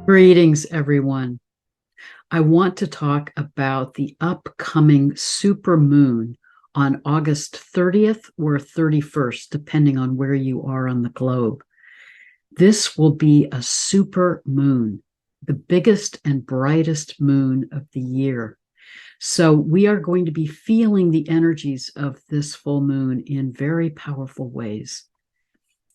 Greetings, everyone. I want to talk about the upcoming supermoon on August 30th or 31st, depending on where you are on the globe. This will be a super moon, the biggest and brightest moon of the year. So we are going to be feeling the energies of this full moon in very powerful ways.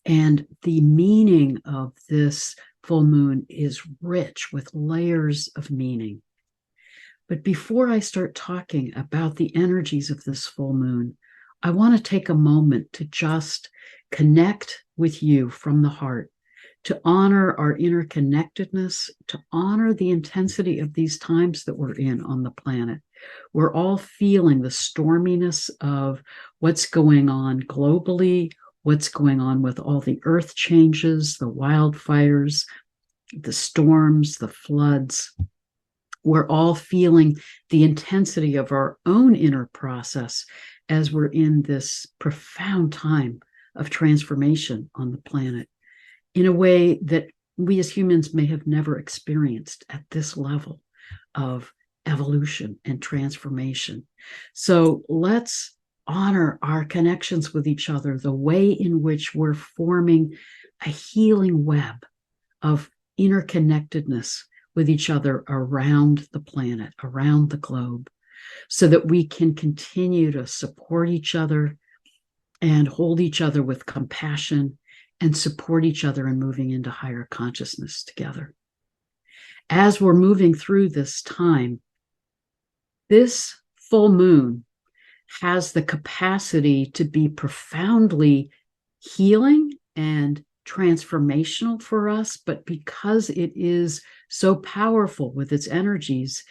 And the meaning of this full moon is rich with layers of meaning. But before I start talking about the energies of this full moon, I want to take a moment to just connect with you from the heart, to honor our interconnectedness, to honor the intensity of these times that we're in on the planet. We're all feeling the storminess of what's going on globally, what's going on with all the earth changes, the wildfires, the storms, the floods. We're all feeling the intensity of our own inner process as we're in this profound time of transformation on the planet in a way that we as humans may have never experienced at this level of evolution and transformation. So let's honor our connections with each other, the way in which we're forming a healing web of interconnectedness with each other around the planet, around the globe, so that we can continue to support each other and hold each other with compassion and support each other in moving into higher consciousness together. As we're moving through this time, this full moon has the capacity to be profoundly healing and transformational for us, but because it is so powerful with its energies,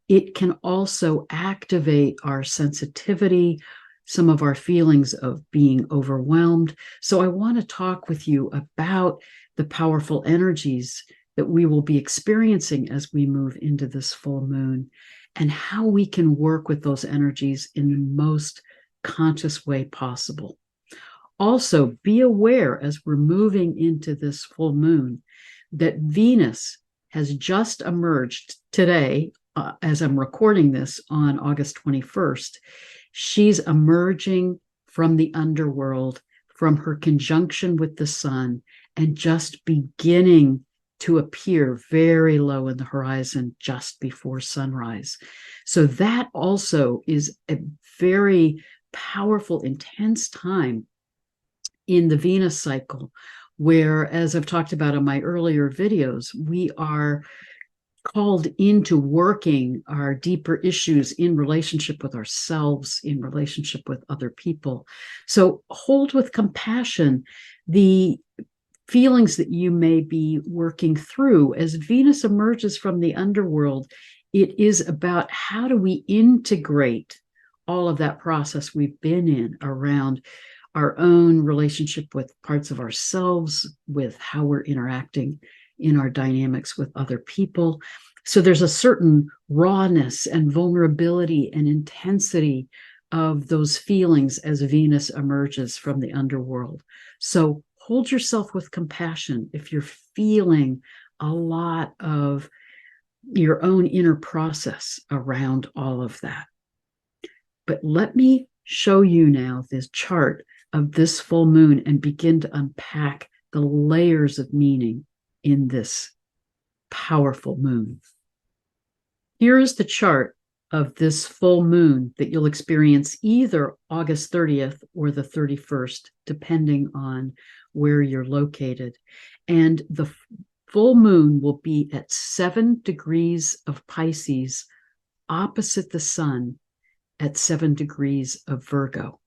it can also activate our sensitivity, some of our feelings of being overwhelmed. So I want to talk with you about the powerful energies that we will be experiencing as we move into this full moon, and how we can work with those energies in the most conscious way possible. Also, be aware as we're moving into this full moon that Venus has just emerged today, as I'm recording this on August 21st. She's emerging from the underworld, from her conjunction with the sun, and just beginning to appear very low in the horizon just before sunrise. So that also is a very powerful, intense time in the Venus cycle, where, as I've talked about in my earlier videos, we are called into working our deeper issues in relationship with ourselves, in relationship with other people. So hold with compassion the feelings that you may be working through. As Venus emerges from the underworld, it is about how do we integrate all of that process we've been in around our own relationship with parts of ourselves, with how we're interacting in our dynamics with other people. So there's a certain rawness and vulnerability and intensity of those feelings as Venus emerges from the underworld. So hold yourself with compassion if you're feeling a lot of your own inner process around all of that. But let me show you now this chart of this full moon and begin to unpack the layers of meaning in this powerful moon. Here is the chart of this full moon that you'll experience either August 30th or the 31st, depending on where you're located. And the full moon will be at 7 degrees of Pisces, opposite the sun at 7 degrees of Virgo.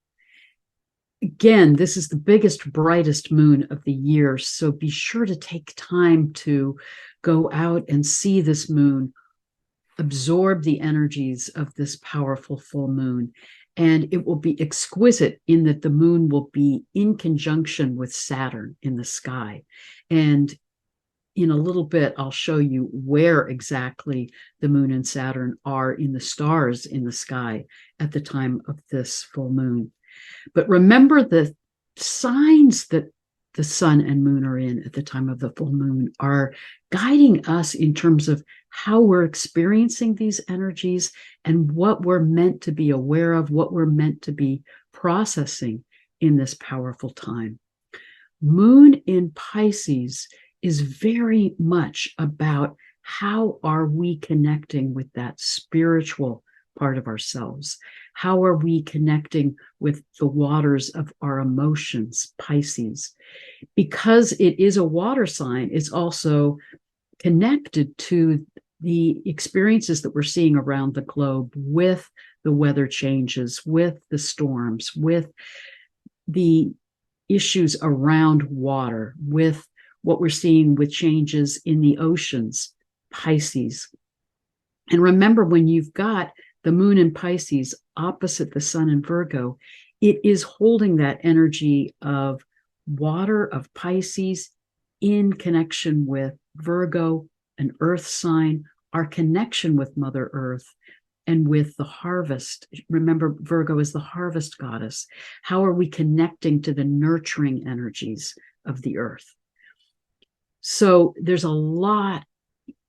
Again, this is the biggest, brightest moon of the year, so be sure to take time to go out and see this moon, absorb the energies of this powerful full moon. And it will be exquisite in that the moon will be in conjunction with Saturn in the sky. And in a little bit, I'll show you where exactly the moon and Saturn are in the stars in the sky at the time of this full moon. But remember the signs that the sun and moon are in at the time of the full moon are guiding us in terms of how we're experiencing these energies and what we're meant to be aware of, what we're meant to be processing in this powerful time. Moon in Pisces is very much about how are we connecting with that spiritual part of ourselves? How are we connecting with the waters of our emotions, Pisces? Because it is a water sign, it's also connected to the experiences that we're seeing around the globe with the weather changes, with the storms, with the issues around water, with what we're seeing with changes in the oceans, Pisces. And remember, when you've got the moon in Pisces opposite the sun in Virgo, it is holding that energy of water, of Pisces, in connection with Virgo, an earth sign, our connection with Mother Earth, and with the harvest. Remember, Virgo is the harvest goddess. How are we connecting to the nurturing energies of the earth? So there's a lot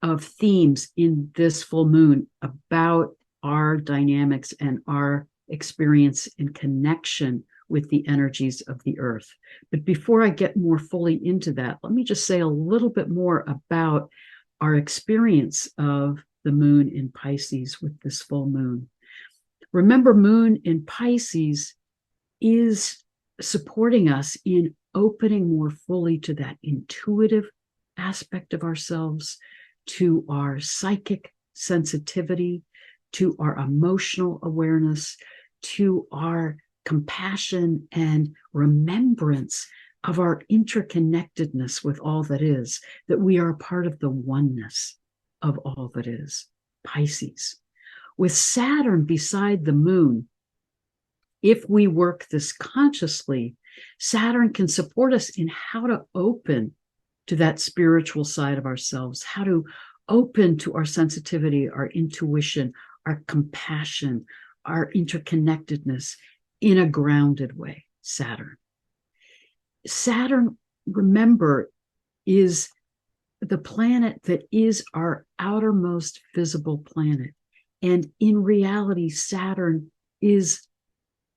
of themes in this full moon about our dynamics and our experience in connection with the energies of the earth. But before I get more fully into that, let me just say a little bit more about our experience of the moon in Pisces with this full moon. Remember, moon in Pisces is supporting us in opening more fully to that intuitive aspect of ourselves, to our psychic sensitivity, to our emotional awareness, to our compassion and remembrance of our interconnectedness with all that is, that we are a part of the oneness of all that is, Pisces. With Saturn beside the moon, if we work this consciously, Saturn can support us in how to open to that spiritual side of ourselves, how to open to our sensitivity, our intuition, our compassion, our interconnectedness in a grounded way, Saturn. Saturn, remember, is the planet that is our outermost visible planet. And in reality, Saturn is,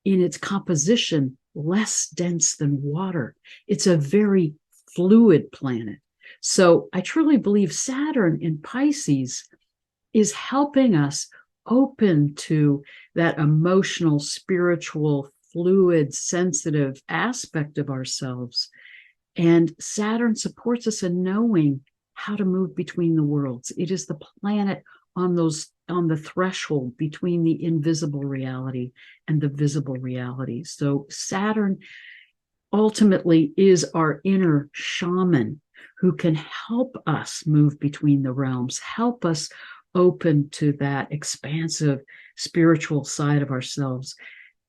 in its composition, less dense than water. It's a very fluid planet. So I truly believe Saturn in Pisces is helping us open to that emotional, spiritual, fluid, sensitive aspect of ourselves. And Saturn supports us in knowing how to move between the worlds. It is the planet on the threshold between the invisible reality and the visible reality. So Saturn ultimately is our inner shaman who can help us move between the realms, help us open to that expansive spiritual side of ourselves,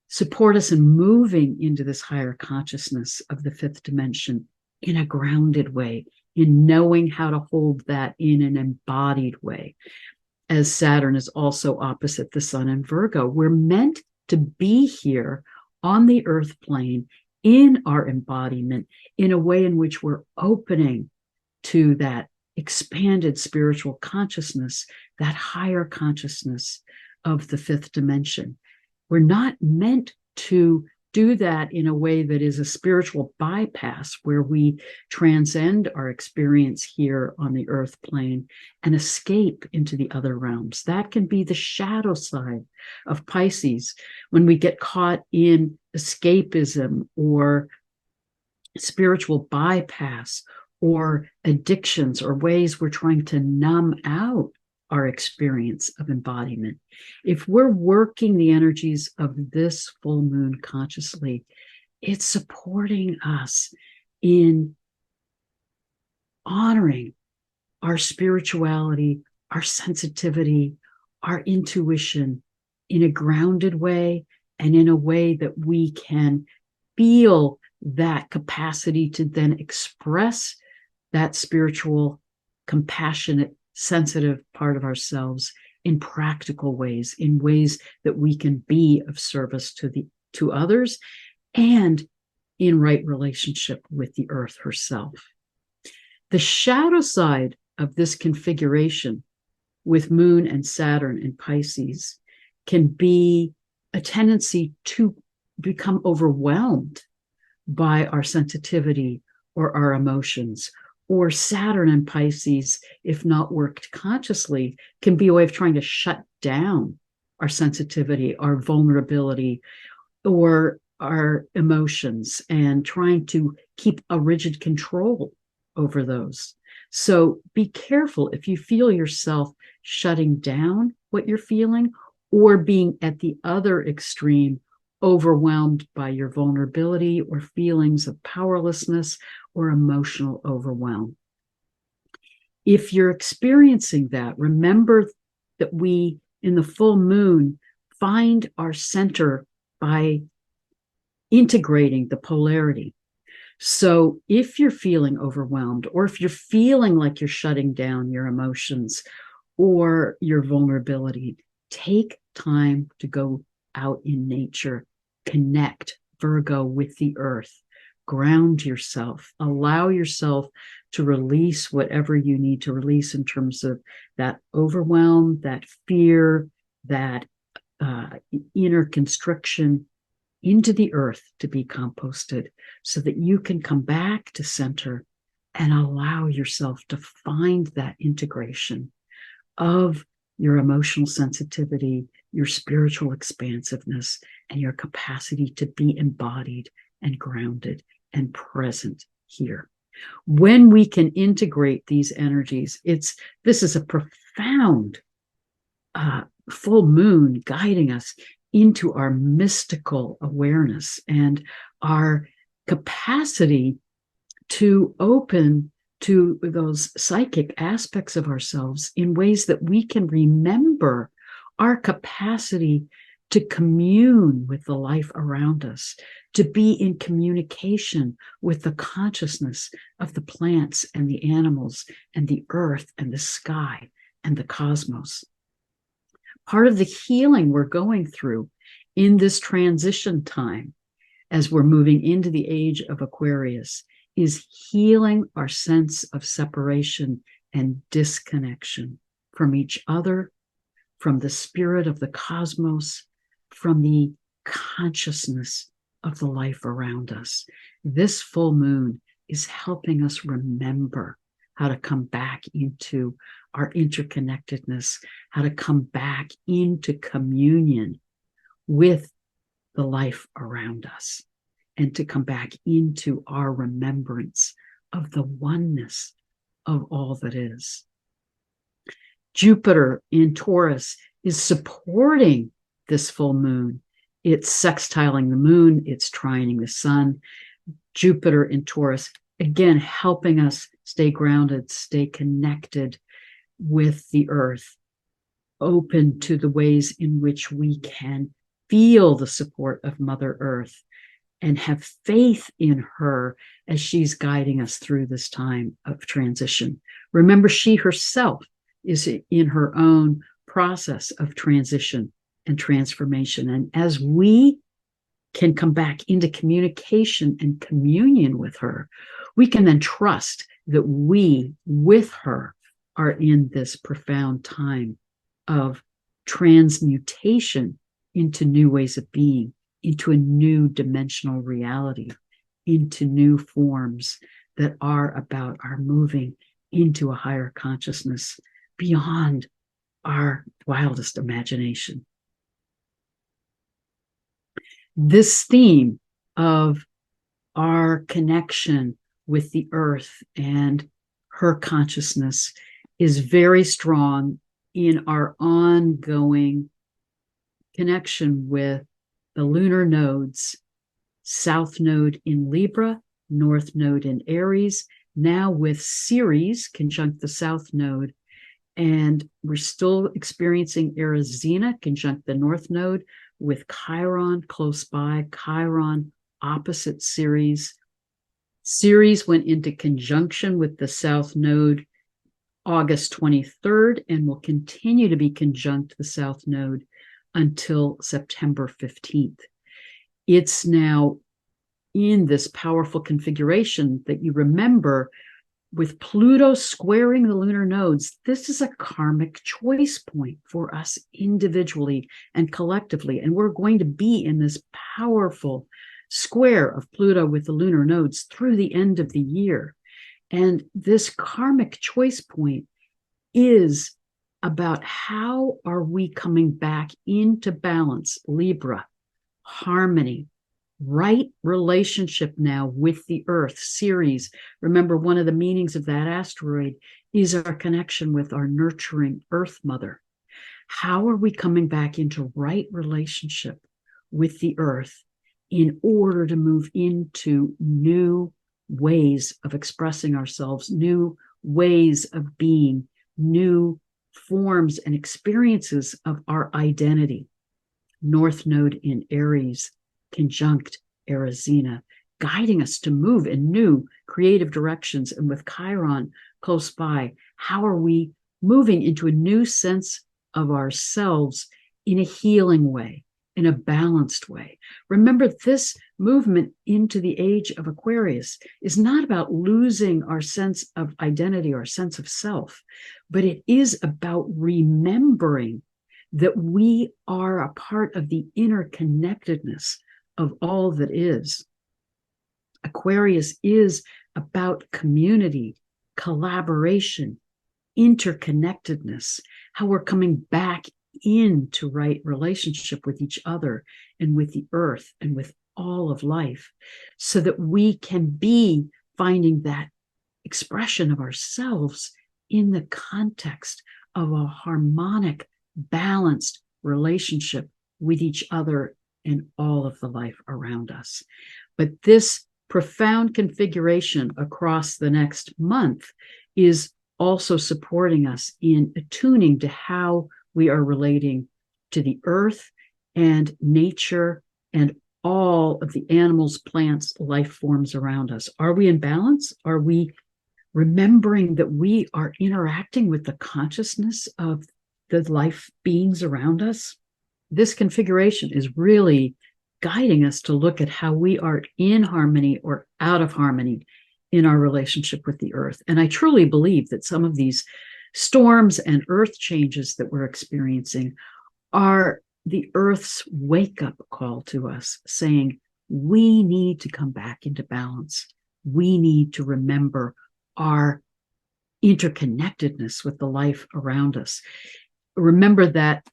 support us in moving into this higher consciousness of the fifth dimension in a grounded way, in knowing how to hold that in an embodied way. As Saturn is also opposite the sun in Virgo, we're meant to be here on the earth plane in our embodiment in a way in which we're opening to that expanded spiritual consciousness, that higher consciousness of the fifth dimension. We're not meant to do that in a way that is a spiritual bypass where we transcend our experience here on the earth plane and escape into the other realms. That can be the shadow side of Pisces when we get caught in escapism or spiritual bypass or addictions or ways we're trying to numb out our experience of embodiment. If we're working the energies of this full moon consciously, it's supporting us in honoring our spirituality, our sensitivity, our intuition in a grounded way and in a way that we can feel that capacity to then express that spiritual, compassionate, sensitive part of ourselves in practical ways, in ways that we can be of service to others and in right relationship with the earth herself. The shadow side of this configuration with Moon and Saturn in Pisces can be a tendency to become overwhelmed by our sensitivity or our emotions. Or Saturn in Pisces, if not worked consciously, can be a way of trying to shut down our sensitivity, our vulnerability, or our emotions, and trying to keep a rigid control over those. So be careful if you feel yourself shutting down what you're feeling, or being at the other extreme, overwhelmed by your vulnerability or feelings of powerlessness or emotional overwhelm. If you're experiencing that, remember that we, in the full moon, find our center by integrating the polarity. So if you're feeling overwhelmed, or if you're feeling like you're shutting down your emotions or your vulnerability, take time to go out in nature, connect, Virgo, with the earth, ground yourself, allow yourself to release whatever you need to release in terms of that overwhelm, that fear, that inner constriction, into the earth to be composted, so that you can come back to center and allow yourself to find that integration of your emotional sensitivity, your spiritual expansiveness, and your capacity to be embodied and grounded and present here. When we can integrate these energies, this is a profound full moon guiding us into our mystical awareness and our capacity to open to those psychic aspects of ourselves in ways that we can remember our capacity to commune with the life around us, to be in communication with the consciousness of the plants and the animals and the earth and the sky and the cosmos. Part of the healing we're going through in this transition time, as we're moving into the age of Aquarius, is healing our sense of separation and disconnection from each other, from the spirit of the cosmos, from the consciousness of the life around us. This full moon is helping us remember how to come back into our interconnectedness, how to come back into communion with the life around us, and to come back into our remembrance of the oneness of all that is. Jupiter in Taurus is supporting this full moon. It's sextiling the moon, it's trining the sun. Jupiter in Taurus, again, helping us stay grounded, stay connected with the earth, open to the ways in which we can feel the support of Mother Earth and have faith in her as she's guiding us through this time of transition. Remember, she herself is in her own process of transition and transformation. And as we can come back into communication and communion with her, we can then trust that we, with her, are in this profound time of transmutation into new ways of being, into a new dimensional reality, into new forms that are about our moving into a higher consciousness beyond our wildest imagination. This theme of our connection with the earth and her consciousness is very strong in our ongoing connection with the lunar nodes, South Node in Libra, North Node in Aries, now with Ceres conjunct the South Node. And we're still experiencing Erisena conjunct the North Node with Chiron close by, Chiron opposite Ceres. Ceres went into conjunction with the South Node August 23rd and will continue to be conjunct the South Node until September 15th. It's now in this powerful configuration that you remember with Pluto squaring the lunar nodes. This is a karmic choice point for us individually and collectively. And we're going to be in this powerful square of Pluto with the lunar nodes through the end of the year. And this karmic choice point is about how are we coming back into balance, Libra, harmony, right relationship now with the Earth, Ceres. Remember, one of the meanings of that asteroid is our connection with our nurturing Earth Mother. How are we coming back into right relationship with the Earth in order to move into new ways of expressing ourselves, new ways of being, new forms and experiences of our identity? North Node in Aries, conjunct Arizona, guiding us to move in new creative directions. And with Chiron close by, how are we moving into a new sense of ourselves in a healing way, in a balanced way? Remember, this movement into the age of Aquarius is not about losing our sense of identity or sense of self, but it is about remembering that we are a part of the interconnectedness of all that is. Aquarius is about community, collaboration, interconnectedness, how we're coming back into right relationship with each other and with the earth and with all of life, so that we can be finding that expression of ourselves in the context of a harmonic, balanced relationship with each other and all of the life around us. But this profound configuration across the next month is also supporting us in attuning to how we are relating to the earth and nature and all of the animals, plants, life forms around us. Are we in balance? Are we remembering that we are interacting with the consciousness of the life beings around us? This configuration is really guiding us to look at how we are in harmony or out of harmony in our relationship with the earth. And I truly believe that some of these storms and earth changes that we're experiencing are the earth's wake-up call to us, saying we need to come back into balance. We need to remember our interconnectedness with the life around us. Remember that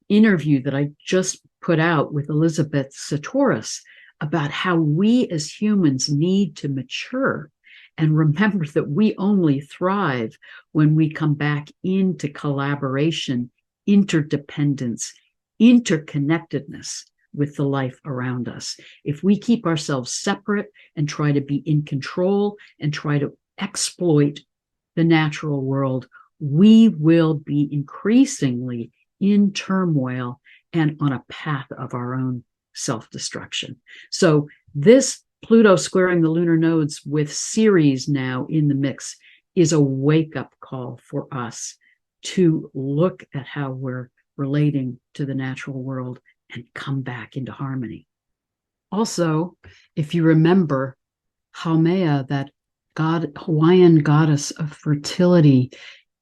interview that I just put out with Elizabeth Sahtouris about how we as humans need to mature and remember that we only thrive when we come back into collaboration, interdependence, interconnectedness with the life around us. If we keep ourselves separate and try to be in control and try to exploit the natural world, we will be increasingly in turmoil and on a path of our own self-destruction. So this Pluto squaring the lunar nodes with Ceres now in the mix is a wake-up call for us to look at how we're relating to the natural world and come back into harmony. Also, if you remember, haumea, that Hawaiian goddess of fertility,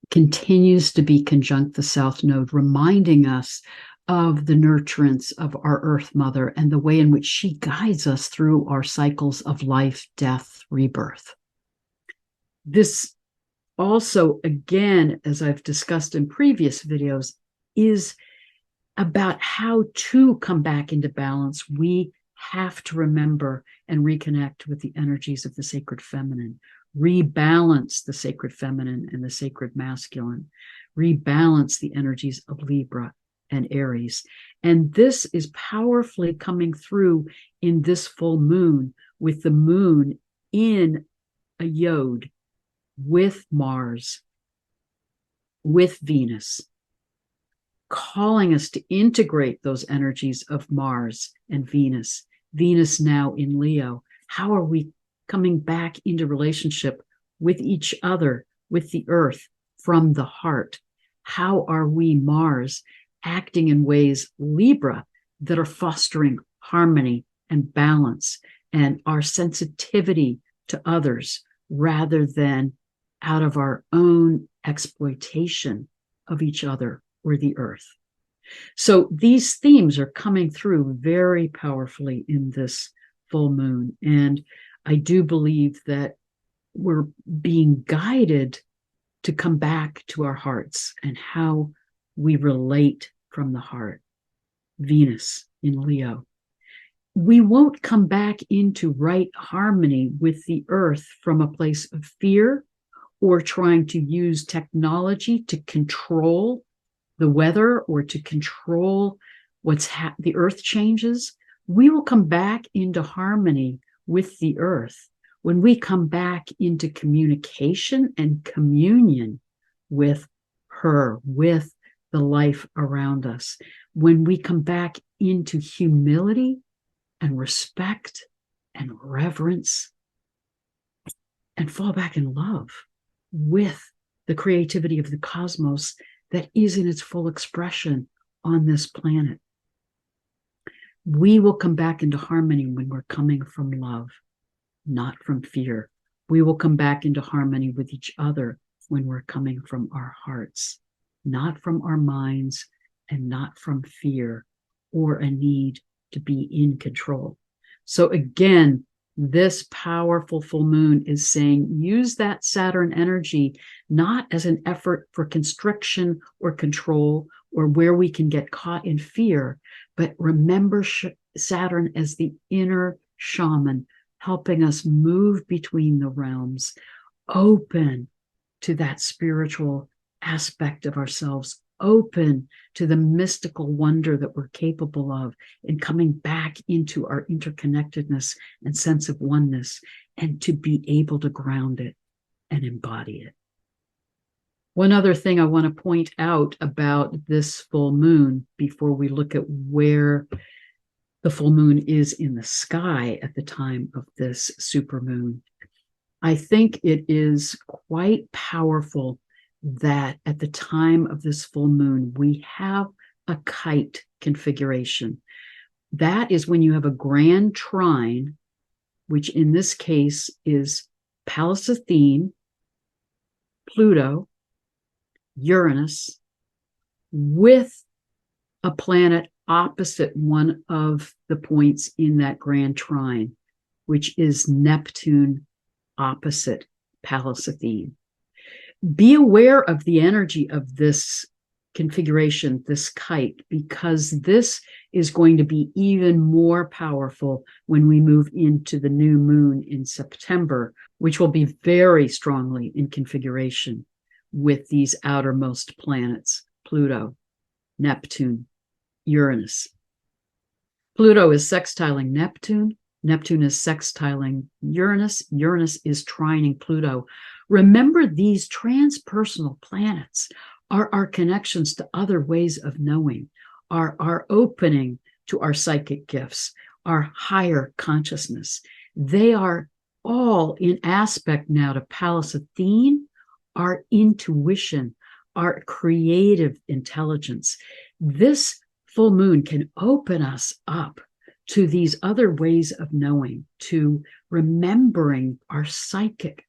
continues to be conjunct the South Node, reminding us of the nurturance of our Earth Mother and the way in which she guides us through our cycles of life, death, rebirth. This also, again, as I've discussed in previous videos, is about how to come back into balance. We have to remember and reconnect with the energies of the sacred feminine, rebalance the sacred feminine and the sacred masculine, rebalance the energies of Libra and Aries. And this is powerfully coming through in this full moon, with the moon in a yod with Mars, with Venus, calling us to integrate those energies of Mars and Venus. Venus now in Leo. How are we coming back into relationship with each other, with the earth, from the heart? How are we, Mars, acting in ways, Libra, that are fostering harmony and balance and our sensitivity to others rather than out of our own exploitation of each other or the earth. So these themes are coming through very powerfully in this full moon. And I do believe that we're being guided to come back to our hearts and how we relate from the heart. Venus in Leo. We won't come back into right harmony with the earth from a place of fear or trying to use technology to control the weather or to control the earth changes. We will come back into harmony with the earth when we come back into communication and communion with her, with the life around us. When we come back into humility and respect and reverence and fall back in love with the creativity of the cosmos that is in its full expression on this planet. We will come back into harmony when we're coming from love, not from fear. We will come back into harmony with each other when we're coming from our hearts, not from our minds and not from fear or a need to be in control. So again, this powerful full moon is saying use that Saturn energy not as an effort for constriction or control or where we can get caught in fear, but remember Saturn as the inner shaman, helping us move between the realms, open to that spiritual aspect of ourselves, open to the mystical wonder that we're capable of, and coming back into our interconnectedness and sense of oneness, and to be able to ground it and embody it. One other thing I want to point out about this full moon before we look at where the full moon is in the sky at the time of this supermoon, I think it is quite powerful that at the time of this full moon, we have a kite configuration. That is when you have a grand trine, which in this case is Pallas Athene, Pluto, Uranus, with a planet opposite one of the points in that grand trine, which is Neptune opposite Pallas Athene. Be aware of the energy of this configuration, this kite, because this is going to be even more powerful when we move into the new moon in September, which will be very strongly in configuration with these outermost planets, Pluto, Neptune, Uranus. Pluto is sextiling Neptune. Neptune is sextiling Uranus. Uranus is trining Pluto. Remember, these transpersonal planets are our connections to other ways of knowing, are our opening to our psychic gifts, our higher consciousness. They are all in aspect now to Pallas Athene, our intuition, our creative intelligence. This full moon can open us up to these other ways of knowing, to remembering our psychic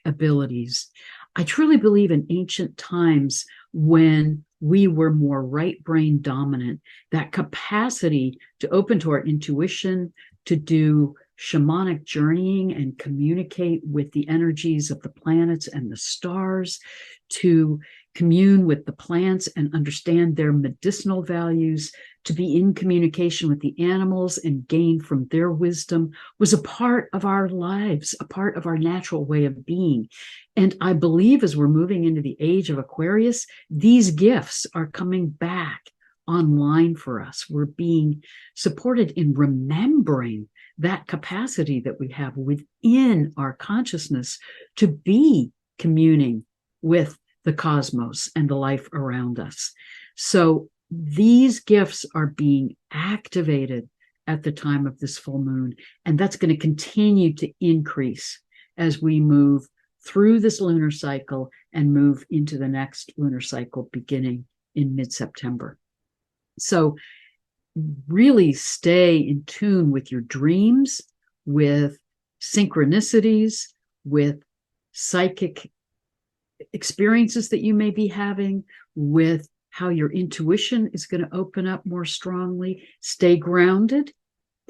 abilities. I truly believe in ancient times when we were more right brain dominant, that capacity to open to our intuition, to do shamanic journeying and communicate with the energies of the planets and the stars, to commune with the plants and understand their medicinal values, to be in communication with the animals and gain from their wisdom, was a part of our lives, a part of our natural way of being. And I believe as we're moving into the age of Aquarius, these gifts are coming back online for us. We're being supported in remembering that capacity that we have within our consciousness to be communing with the cosmos and the life around us. So these gifts are being activated at the time of this full moon, and that's going to continue to increase as we move through this lunar cycle and move into the next lunar cycle beginning in mid-September. So really stay in tune with your dreams, with synchronicities, with psychic experiences that you may be having, with how your intuition is going to open up more strongly. Stay grounded,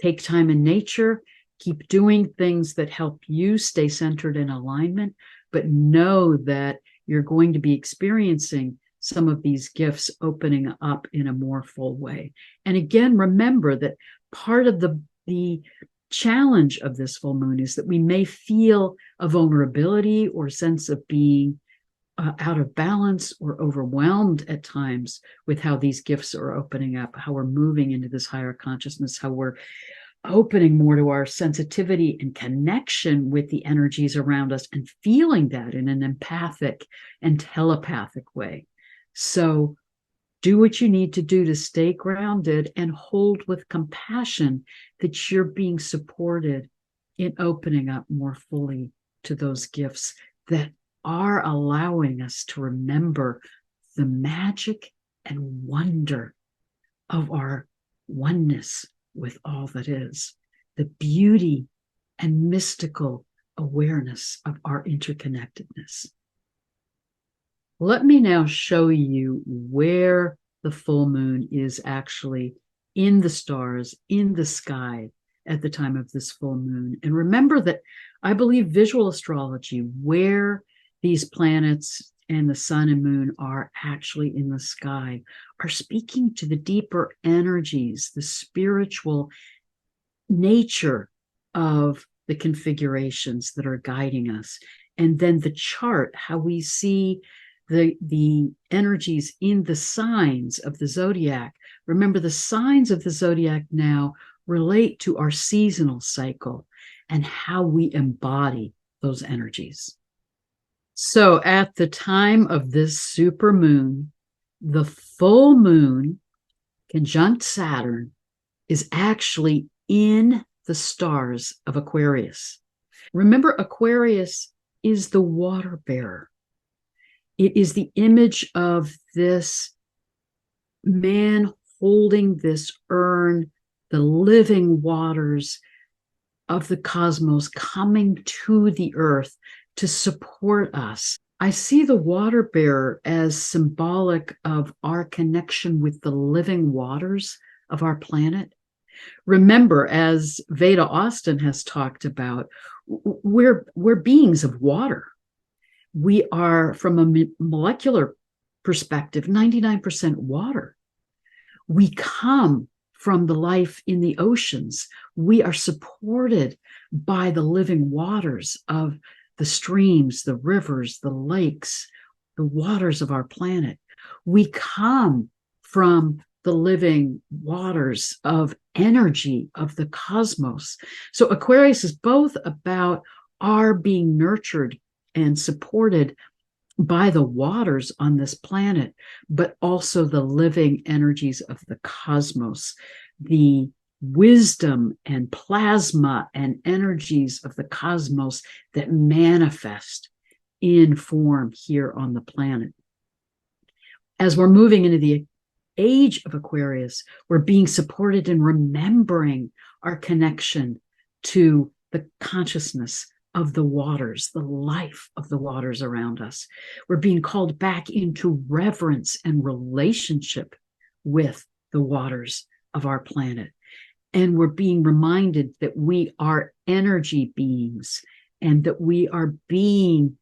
take time in nature, keep doing things that help you stay centered in alignment, but know that you're going to be experiencing some of these gifts opening up in a more full way. And again, remember that part of the challenge of this full moon is that we may feel a vulnerability or sense of being out of balance or overwhelmed at times with how these gifts are opening up, how we're moving into this higher consciousness, how we're opening more to our sensitivity and connection with the energies around us and feeling that in an empathic and telepathic way. So do what you need to do to stay grounded and hold with compassion that you're being supported in opening up more fully to those gifts that are allowing us to remember the magic and wonder of our oneness with all that is, the beauty and mystical awareness of our interconnectedness. Let me now show you where the full moon is actually in the stars, in the sky at the time of this full moon. And remember that I believe visual astrology, where these planets and the sun and moon are actually in the sky, are speaking to the deeper energies, the spiritual nature of the configurations that are guiding us. And then the chart, how we see the energies in the signs of the zodiac. Remember, the signs of the zodiac now relate to our seasonal cycle and how we embody those energies. So at the time of this super moon, the full moon conjunct Saturn is actually in the stars of Aquarius. Remember, Aquarius is the water bearer. It is the image of this man holding this urn, the living waters of the cosmos coming to the earth to support us. I see the water bearer as symbolic of our connection with the living waters of our planet. Remember, as Veda Austin has talked about, we're beings of water. We are, from a molecular perspective, 99% water. We come from the life in the oceans. We are supported by the living waters of the streams, the rivers, the lakes, the waters of our planet. We come from the living waters of energy of the cosmos. So Aquarius is both about our being nurtured and supported by the waters on this planet, but also the living energies of the cosmos, the wisdom and plasma and energies of the cosmos that manifest in form here on the planet. As we're moving into the age of Aquarius, we're being supported in remembering our connection to the consciousness of the waters, the life of the waters around us. We're being called back into reverence and relationship with the waters of our planet. And we're being reminded that we are energy beings and that we are being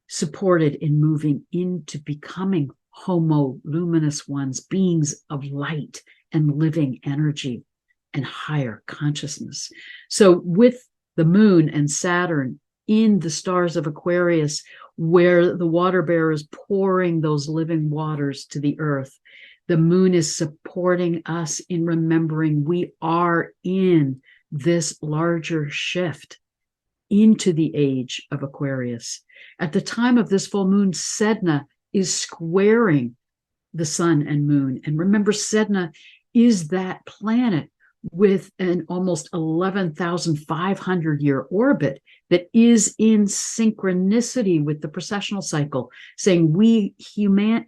supported in moving into becoming homo luminous ones, beings of light and living energy and higher consciousness. So with the moon and Saturn in the stars of Aquarius, where the water bearer is pouring those living waters to the earth, the moon is supporting us in remembering we are in this larger shift into the age of Aquarius. At the time of this full moon, Sedna is squaring the sun and moon. And remember, Sedna is that planet with an almost 11,500 year orbit that is in synchronicity with the precessional cycle, saying we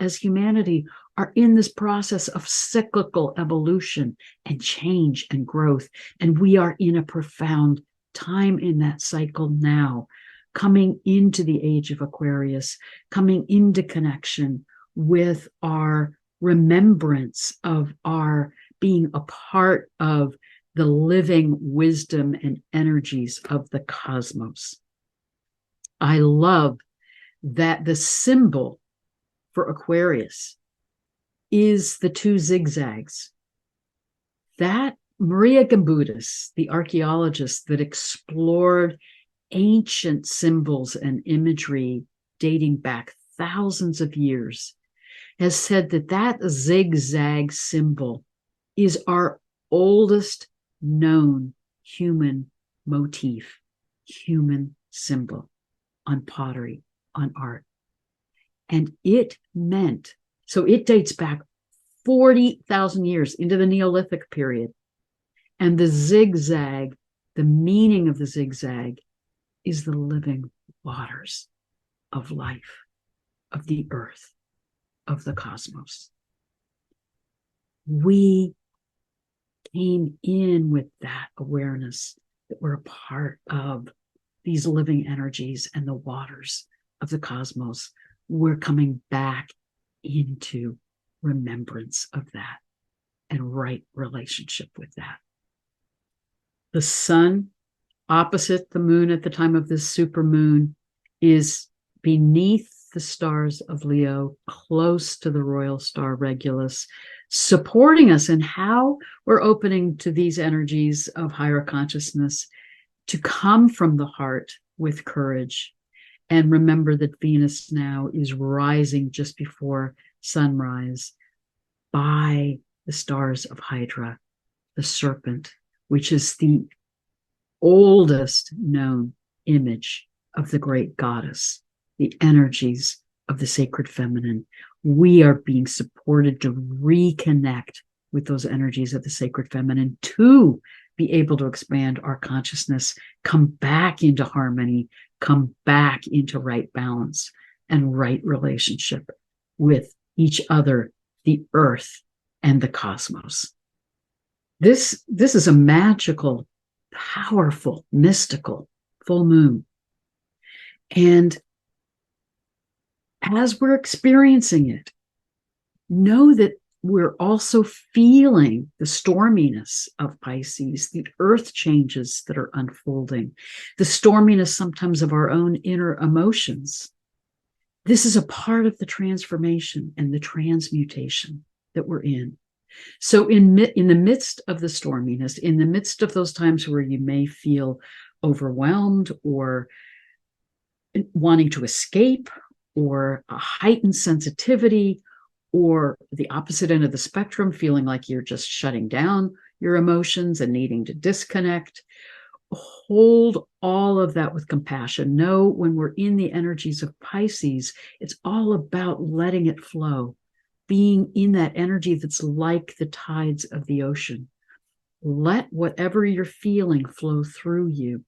as humanity are in this process of cyclical evolution and change and growth, and we are in a profound time in that cycle now, coming into the age of Aquarius, coming into connection with our remembrance of our being a part of the living wisdom and energies of the cosmos. I love that the symbol for Aquarius is the two zigzags. That Maria Gambudis, the archaeologist that explored ancient symbols and imagery dating back thousands of years, has said that that zigzag symbol is our oldest known human motif, human symbol on pottery, on art. And it meant, so it dates back 40,000 years into the Neolithic period. And the zigzag, the meaning of the zigzag is the living waters of life, of the earth, of the cosmos. We came in with that awareness that we're a part of these living energies and the waters of the cosmos. We're coming back into remembrance of that and right relationship with that. The sun opposite the moon at the time of this supermoon is beneath the stars of Leo, close to the royal star Regulus, supporting us in how we're opening to these energies of higher consciousness to come from the heart with courage. And remember that Venus now is rising just before sunrise by the stars of Hydra, the serpent, which is the oldest known image of the great goddess, the energies of the sacred feminine. We are being supported to reconnect with those energies of the sacred feminine, to be able to expand our consciousness, come back into harmony, come back into right balance and right relationship with each other, the earth, and the cosmos. This is a magical, powerful, mystical full moon. And as we're experiencing it, know that we're also feeling the storminess of Pisces, the earth changes that are unfolding, the storminess sometimes of our own inner emotions. This is a part of the transformation and the transmutation that we're in. So in the midst of the storminess, in the midst of those times where you may feel overwhelmed or wanting to escape, or a heightened sensitivity, or the opposite end of the spectrum, feeling like you're just shutting down your emotions and needing to disconnect, hold all of that with compassion. Know when we're in the energies of Pisces, it's all about letting it flow, being in that energy that's like the tides of the ocean. Let whatever you're feeling flow through you.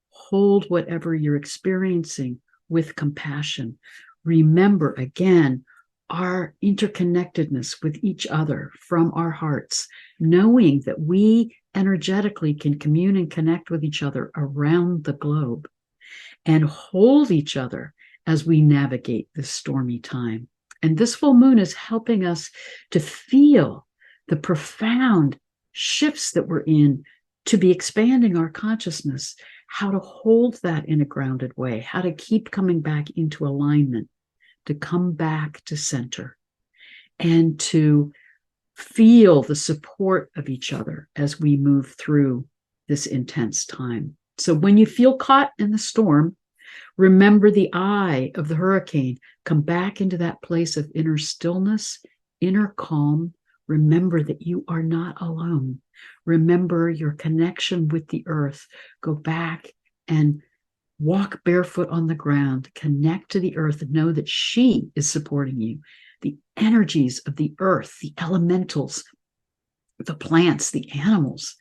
Hold whatever you're experiencing with compassion. Remember, again, our interconnectedness with each other from our hearts, knowing that we energetically can commune and connect with each other around the globe and hold each other as we navigate this stormy time. And this full moon is helping us to feel the profound shifts that we're in, to be expanding our consciousness, how to hold that in a grounded way, how to keep coming back into alignment, to come back to center, and to feel the support of each other as we move through this intense time. So when you feel caught in the storm, remember the eye of the hurricane. Come back into that place of inner stillness, inner calm. Remember that you are not alone. Remember your connection with the earth. Go back and walk barefoot on the ground. Connect to the earth and know that she is supporting you. The energies of the earth, the elementals, the plants, the animals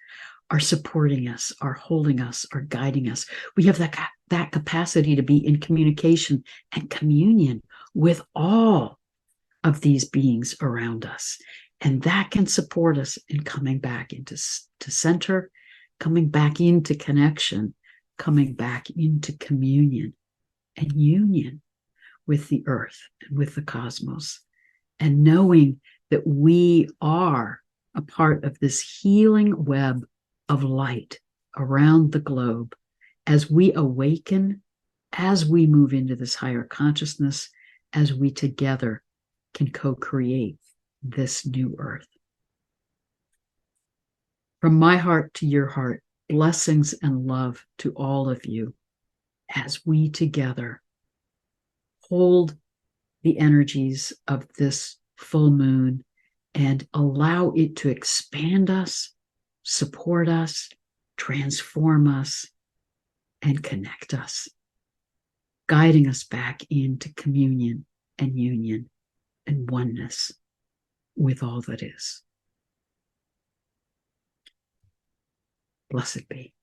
are supporting us, are holding us, are guiding us. We have that capacity to be in communication and communion with all of these beings around us. And that can support us in coming back into center, coming back into connection coming back into communion and union with the earth and with the cosmos, and knowing that we are a part of this healing web of light around the globe as we awaken, as we move into this higher consciousness, as we together can co-create this new earth. From my heart to your heart, blessings and love to all of you as we together hold the energies of this full moon and allow it to expand us, support us, transform us, and connect us, guiding us back into communion and union and oneness with all that is. Blessed be.